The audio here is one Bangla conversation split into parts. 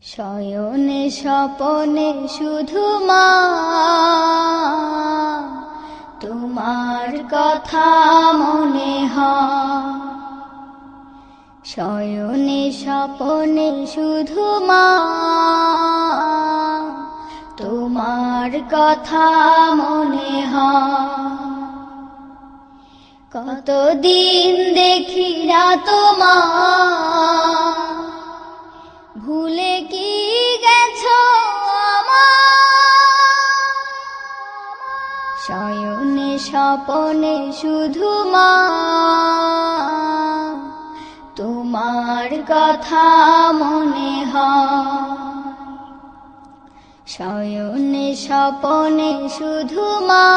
শয়নে স্বপনে শুধু মা, তোমার কথা মনে হয়। শয়নে স্বপনে শুধু মা, তোমার কথা মনে হয়। কতদিন দেখি না তোমার, ভুলে কি গেছো আমার। শয়নে স্বপনে শুধু মা, তোমার কথা মনে হয়। শয়নে স্বপনে শুধু মা,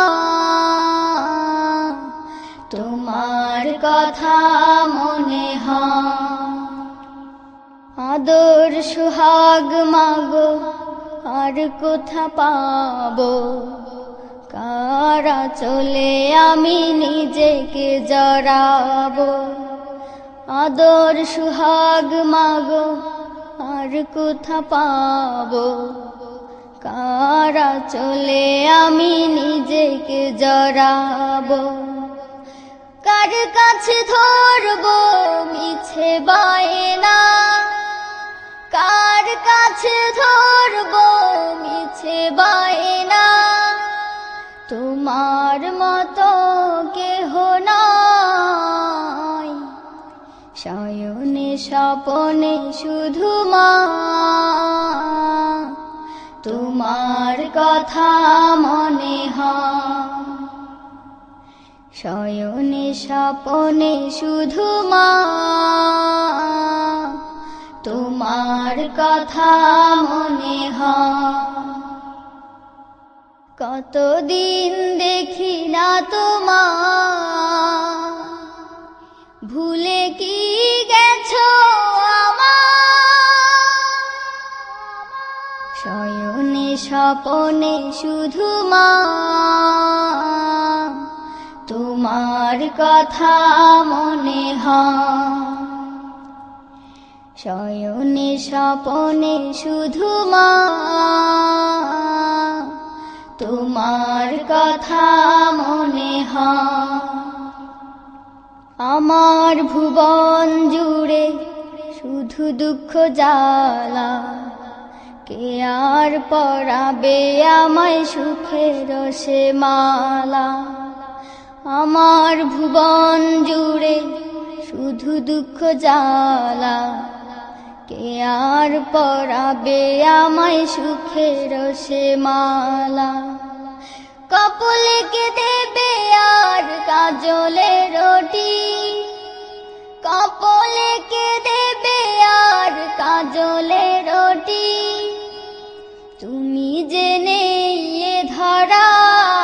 তোমার কথা মনে হয়। আদর সোহাগ মাগো আর কোথা পাবো, কারা চলে আমি নিজেকে জড়াবো। আদর সোহাগ মাগো আর কোথা পাবো, কারা চলে আমি নিজেকে জড়াবো। কার কাছে ধরবো মিছে বায়না, কার কাছে ধরবো মিছে বায়না। তোমার মতো কেহ নাই। শয়নে স্বপনে শুধু মা, তোমার কথা মনে হয়। শয়নে স্বপনে শুধু মা, তোমার কথা মনে হয়। কতদিন দেখি না তোমার, ভুলে কি গেছো আমার। শয়নে স্বপনে শুধু মা, তোমার কথা মনে হয়। শয়নে স্বপনে শুধু মা, তোমার কথা মনে হয়। আমার ভুবন জুড়ে শুধু দুঃখ জ্বালা, কে আর পরাবে আমায় সুখের সে মালা। আমার ভুবন জুড়ে শুধু দুঃখ জ্বালা, কে আর পরাবে আমায় সুখের সে মালা। কপালে কে দেবে আর কাজলে রুটি, কপালে কে দেবে আর কাজলে রুটি। তুমি জেনে এ ধরায়,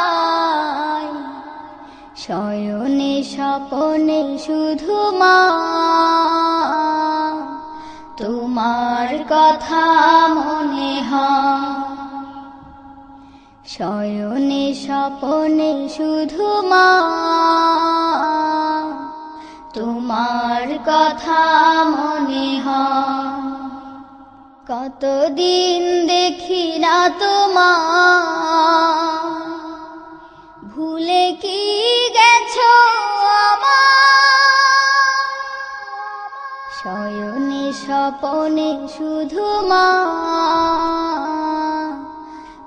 শয়নে স্বপনে শুধু মা, তোমার কথা মনে হয়। শয়নে স্বপনে শুধু মা, তোমার কথা মনে হয়। কতদিন দেখি না তোমার, ভুলে কি গেছো আমার। শয়নে স্বপনে শুধু মা,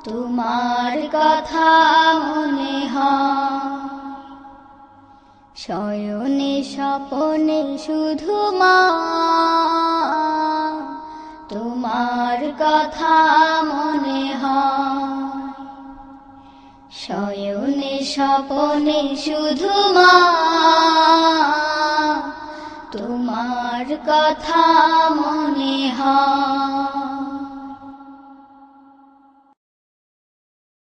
তোমার কথা মনে হয়। শয়নে স্বপনে শুধু মা, তোমার কথা মনে হয়। শয়নে স্বপনে শুধু মা, তোমার কথা মনে হয়।